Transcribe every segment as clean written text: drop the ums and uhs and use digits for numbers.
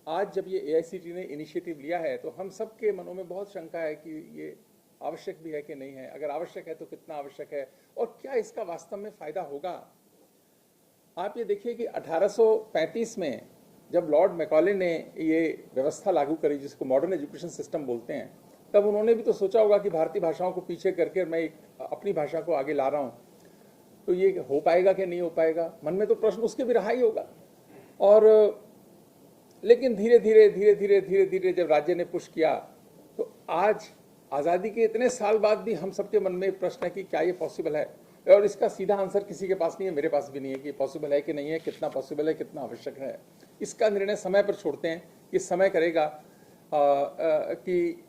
आज जब ये एआईसीटी ने इनिशिएटिव लिया है तो हम सब के मनों में बहुत शंका है कि ये आवश्यक भी है कि नहीं है, अगर आवश्यक है तो कितना आवश्यक है और क्या इसका वास्तव में फायदा होगा। आप ये देखिए कि 1835 में जब लॉर्ड मैकॉले ने ये व्यवस्था लागू करी जिसको मॉडर्न एजुकेशन सिस्टम बोलते हैं, तब उन्होंने भी तो सोचा होगा कि भारतीय भाषाओं को पीछे करके मैं एक अपनी भाषा को आगे ला रहा हूँ, तो ये हो पाएगा कि नहीं हो पाएगा, मन में तो प्रश्न उसके भी रहा ही होगा। और लेकिन धीरे धीरे जब राज्य ने पुश किया तो आज आज़ादी के इतने साल बाद भी हम सबके मन में प्रश्न है कि क्या ये पॉसिबल है, और इसका सीधा आंसर किसी के पास नहीं है, मेरे पास भी नहीं है कि पॉसिबल है कि नहीं है, कितना पॉसिबल है, कितना आवश्यक है। इसका निर्णय समय पर छोड़ते हैं कि समय करेगा कि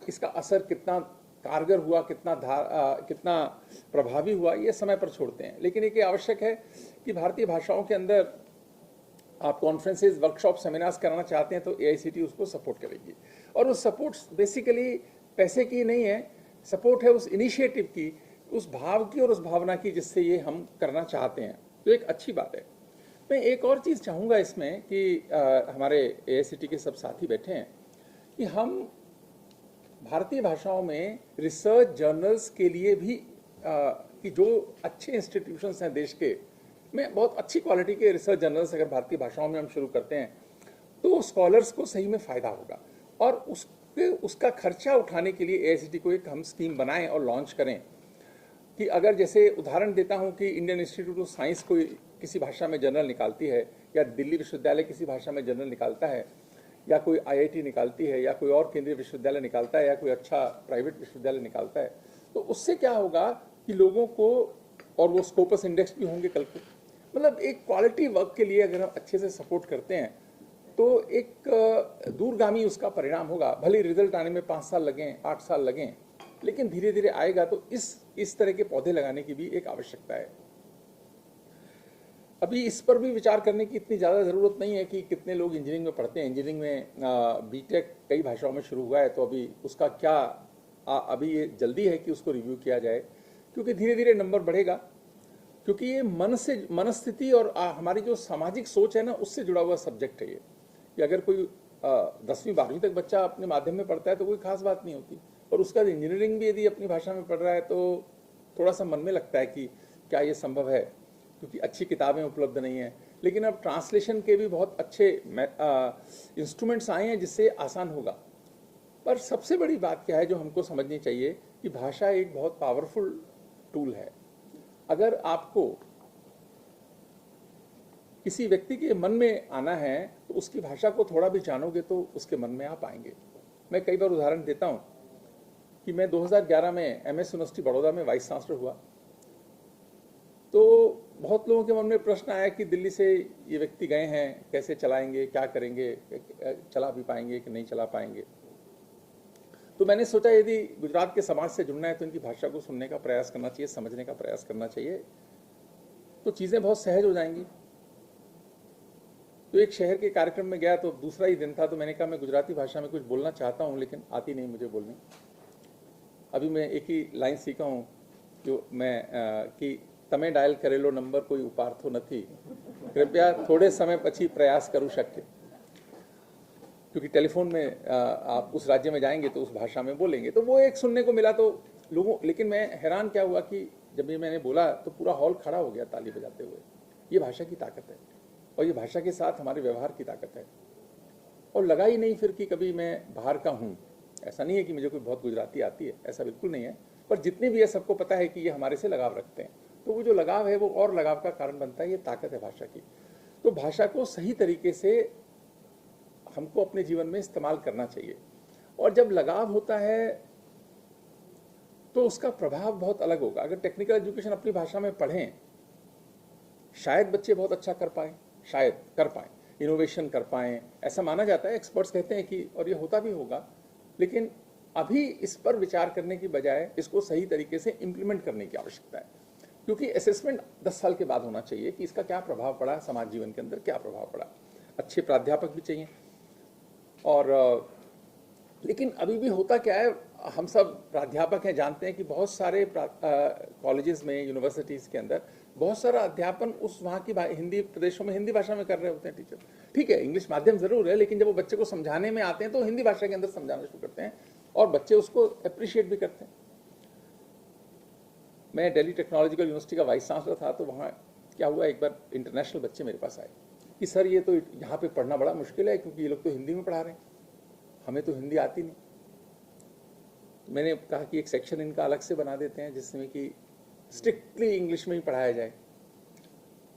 इसका असर कितना कारगर हुआ, कितना प्रभावी हुआ, ये समय पर छोड़ते हैं। लेकिन एक आवश्यक है कि भारतीय भाषाओं के अंदर आप कॉन्फ्रेंसेज, वर्कशॉप, सेमिनार्स कराना चाहते हैं तो एआईसीटी उसको सपोर्ट करेगी। और उस सपोर्ट बेसिकली पैसे की नहीं है, सपोर्ट है उस इनिशिएटिव की, उस भाव की और उस भावना की जिससे ये हम करना चाहते हैं, तो एक अच्छी बात है। मैं एक और चीज़ चाहूँगा इसमें कि हमारे एआईसीटी के सब साथी बैठे हैं कि हम भारतीय भाषाओं में रिसर्च जर्नल्स के लिए भी कि जो अच्छे इंस्टीट्यूशंस हैं देश के में, बहुत अच्छी क्वालिटी के रिसर्च जर्नल्स अगर भारतीय भाषाओं में हम शुरू करते हैं तो स्कॉलर्स को सही में फ़ायदा होगा। और उसका खर्चा उठाने के लिए एआईसीटी को एक हम स्कीम बनाएं और लॉन्च करें कि अगर जैसे उदाहरण देता हूं कि इंडियन इंस्टीट्यूट ऑफ साइंस कोई किसी भाषा में जर्नल निकालती है, या दिल्ली विश्वविद्यालय किसी भाषा में जर्नल निकालता है, या कोई आईआईटी निकालती है, या कोई और केंद्रीय विश्वविद्यालय निकालता है, या कोई अच्छा प्राइवेट विश्वविद्यालय निकालता है, तो उससे क्या होगा कि लोगों को, और वो स्कोपस इंडेक्स भी होंगे कल को, मतलब एक क्वालिटी वर्क के लिए अगर हम अच्छे से सपोर्ट करते हैं तो एक दूरगामी उसका परिणाम होगा। भले रिजल्ट आने में 5 साल लगें, 8 साल लगें, लेकिन धीरे धीरे आएगा। तो इस तरह के पौधे लगाने की भी एक आवश्यकता है। अभी इस पर भी विचार करने की इतनी ज़्यादा ज़रूरत नहीं है कि कितने लोग इंजीनियरिंग में पढ़ते हैं। इंजीनियरिंग में बीटेक कई भाषाओं में शुरू हुआ है, तो अभी उसका क्या अभी ये जल्दी है कि उसको रिव्यू किया जाए, क्योंकि धीरे धीरे नंबर बढ़ेगा, क्योंकि ये मनस्थिति और हमारी जो सामाजिक सोच है ना, उससे जुड़ा हुआ सब्जेक्ट है ये। कि अगर कोई 10वीं 12वीं तक बच्चा अपने माध्यम में पढ़ता है तो कोई खास बात नहीं होती, और उसका इंजीनियरिंग भी यदि अपनी भाषा में पढ़ रहा है तो थोड़ा सा मन में लगता है कि क्या ये संभव है, क्योंकि अच्छी किताबें उपलब्ध नहीं हैं। लेकिन अब ट्रांसलेशन के भी बहुत अच्छे इंस्ट्रूमेंट्स आए हैं जिससे आसान होगा। पर सबसे बड़ी बात क्या है जो हमको समझनी चाहिए कि भाषा एक बहुत पावरफुल टूल है। अगर आपको किसी व्यक्ति के मन में आना है तो उसकी भाषा को थोड़ा भी जानोगे तो उसके मन में आप आएंगे। मैं कई बार उदाहरण देता हूँ कि मैं 2011 में एमएस यूनिवर्सिटी बड़ौदा में वाइस चांसलर हुआ, तो बहुत लोगों के मन में प्रश्न आया कि दिल्ली से ये व्यक्ति गए हैं, कैसे चलाएंगे, क्या करेंगे, चला भी पाएंगे कि नहीं चला पाएंगे। तो मैंने सोचा यदि गुजरात के समाज से जुड़ना है तो इनकी भाषा को सुनने का प्रयास करना चाहिए, समझने का प्रयास करना चाहिए, तो चीज़ें बहुत सहज हो जाएंगी। तो एक शहर के कार्यक्रम में गया, तो दूसरा ही दिन था, तो मैंने कहा मैं गुजराती भाषा में कुछ बोलना चाहता हूँ लेकिन आती नहीं मुझे बोलनी। अभी मैं एक ही लाइन सीखा हूँ जो मैं कि तमे डायल करेलो नंबर कोई उपार तो नहीं, कृपया थोड़े समय पछी प्रयास करूँ शक्य। क्योंकि टेलीफोन में आप उस राज्य में जाएंगे तो उस भाषा में बोलेंगे, तो वो एक सुनने को मिला तो लोगों। लेकिन मैं हैरान क्या हुआ कि जब ये मैंने बोला तो पूरा हॉल खड़ा हो गया ताली बजाते हुए। ये भाषा की ताकत है, और ये भाषा के साथ हमारे व्यवहार की ताकत है। और लगा ही नहीं फिर कि कभी मैं बाहर का हूँ। ऐसा नहीं है कि मुझे कोई बहुत गुजराती आती है, ऐसा बिल्कुल नहीं है, पर जितने भी है सबको पता है कि ये हमारे से लगाव रखते हैं। तो वो जो लगाव है वो और लगाव का कारण बनता है, ये ताकत है भाषा की। तो भाषा को सही तरीके से हमको अपने जीवन में इस्तेमाल करना चाहिए, और जब लगाव होता है तो उसका प्रभाव बहुत अलग होगा। अगर टेक्निकल एजुकेशन अपनी भाषा में पढ़ें, शायद बच्चे बहुत अच्छा कर पाएँ, शायद कर पाएँ, इनोवेशन कर पाएँ, ऐसा माना जाता है, एक्सपर्ट्स कहते हैं कि, और ये होता भी होगा। लेकिन अभी इस पर विचार करने की बजाय इसको सही तरीके से इम्प्लीमेंट करने की आवश्यकता है, क्योंकि असेसमेंट 10 साल के बाद होना चाहिए कि इसका क्या प्रभाव पड़ा, समाज जीवन के अंदर क्या प्रभाव पड़ा। अच्छे प्राध्यापक भी चाहिए। और लेकिन अभी भी होता क्या है, हम सब प्राध्यापक हैं, जानते हैं कि बहुत सारे कॉलेजेस में, यूनिवर्सिटीज़ के अंदर बहुत सारा अध्यापन उस वहाँ की हिंदी प्रदेशों में हिंदी भाषा में कर रहे होते हैं टीचर। ठीक है, इंग्लिश माध्यम जरूर है, लेकिन जब वो बच्चे को समझाने में आते हैं तो हिंदी भाषा के अंदर समझाना शुरू करते हैं और बच्चे उसको अप्रिशिएट भी करते हैं। मैं दिल्ली टेक्नोलॉजिकल यूनिवर्सिटी का वाइस चांसलर था, तो वहाँ क्या हुआ, एक बार इंटरनेशनल बच्चे मेरे पास आए कि सर ये तो यहाँ पे पढ़ना बड़ा मुश्किल है, क्योंकि ये लोग तो हिंदी में पढ़ा रहे हैं, हमें तो हिंदी आती नहीं। मैंने कहा कि एक सेक्शन इनका अलग से बना देते हैं जिसमें कि स्ट्रिक्टली इंग्लिश में ही पढ़ाया जाए।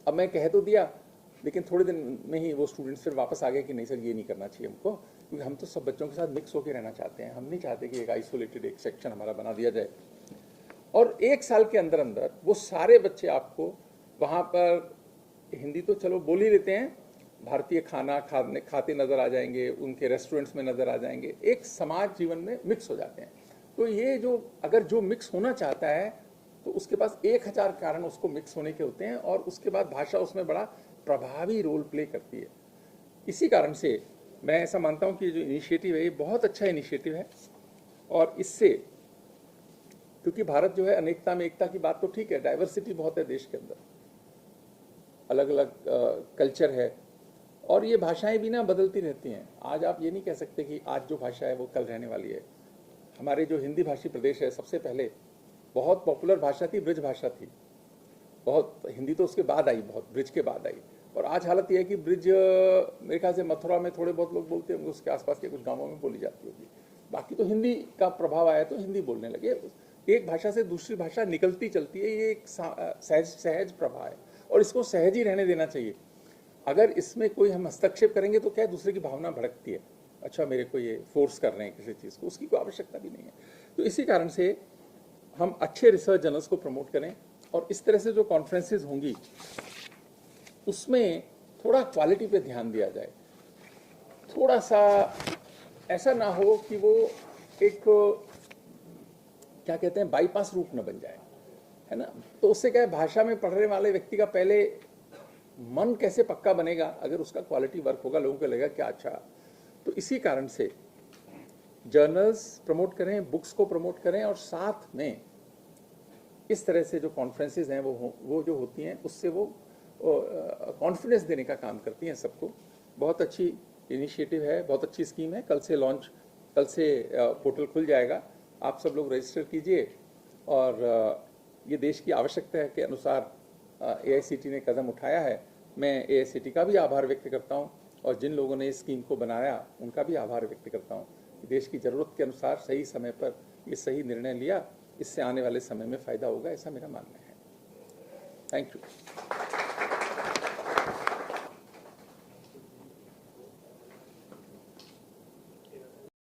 अब मैं कह तो दिया, लेकिन थोड़े दिन में ही वो स्टूडेंट्स फिर वापस आ गए कि नहीं सर ये नहीं करना चाहिए हमको, क्योंकि हम तो सब बच्चों के साथ मिक्स होकर रहना चाहते हैं, हम नहीं चाहते कि एक आइसोलेटेड एक सेक्शन हमारा बना दिया जाए। और 1 साल के अंदर अंदर वो सारे बच्चे आपको वहाँ पर हिंदी तो चलो बोल ही लेते हैं, भारतीय खाना खाते नज़र आ जाएंगे, उनके रेस्टोरेंट्स में नज़र आ जाएंगे, एक समाज जीवन में मिक्स हो जाते हैं। तो ये जो अगर जो मिक्स होना चाहता है तो उसके पास 1000 कारण उसको मिक्स होने के होते हैं, और उसके बाद भाषा उसमें बड़ा प्रभावी रोल प्ले करती है। इसी कारण से मैं ऐसा मानता हूँ कि जो इनिशिएटिव है ये बहुत अच्छा इनिशिएटिव है, और इससे क्योंकि भारत जो है अनेकता में एकता की बात तो ठीक है, डाइवर्सिटी बहुत है देश के अंदर, अलग अलग कल्चर है, और ये भाषाएं भी ना बदलती रहती हैं। आज आप ये नहीं कह सकते कि आज जो भाषा है वो कल रहने वाली है। हमारे जो हिंदी भाषी प्रदेश है, सबसे पहले बहुत पॉपुलर भाषा थी ब्रिज भाषा थी, बहुत, हिंदी तो उसके बाद आई, बहुत ब्रिज के बाद आई। और आज हालत यह है कि ब्रिज मेरे ख्याल से मथुरा में थोड़े बहुत लोग बोलते होंगे, उसके आसपास के कुछ गाँवों में बोली जाती होगी, बाकी तो हिंदी का प्रभाव आया तो हिंदी बोलने लगे। एक भाषा से दूसरी भाषा निकलती चलती है, ये एक सहज प्रभाव है, और इसको सहज ही रहने देना चाहिए। अगर इसमें कोई हम हस्तक्षेप करेंगे तो क्या है, दूसरे की भावना भड़कती है, अच्छा मेरे को ये फोर्स कर रहे हैं किसी चीज़ को, उसकी कोई आवश्यकता भी नहीं है। तो इसी कारण से हम अच्छे रिसर्च जर्नल्स को प्रमोट करें, और इस तरह से जो कॉन्फ्रेंसेज होंगी उसमें थोड़ा क्वालिटी पे ध्यान दिया जाए, थोड़ा सा ऐसा ना हो कि वो एक क्या कहते हैं बाईपास रूट न बन जाए, है ना। तो उससे क्या है, भाषा में पढ़ने वाले व्यक्ति का पहले मन कैसे पक्का बनेगा, अगर उसका क्वालिटी वर्क होगा, लोगों को लगेगा क्या अच्छा। तो इसी कारण से जर्नल्स प्रमोट करें, बुक्स को प्रमोट करें, और साथ में इस तरह से जो कॉन्फ्रेंसेज हैं वो जो होती हैं उससे वो कॉन्फिडेंस देने का काम करती हैं सबको। बहुत अच्छी इनिशिएटिव है, बहुत अच्छी स्कीम है। कल से पोर्टल खुल जाएगा, आप सब लोग रजिस्टर कीजिए, और ये देश की आवश्यकता के अनुसार AICTE ने कदम उठाया है। मैं AICTE का भी आभार व्यक्त करता हूँ, और जिन लोगों ने इस स्कीम को बनाया उनका भी आभार व्यक्त करता हूँ। देश की ज़रूरत के अनुसार सही समय पर ये सही निर्णय लिया, इससे आने वाले समय में फ़ायदा होगा, ऐसा मेरा मानना है। Thank you.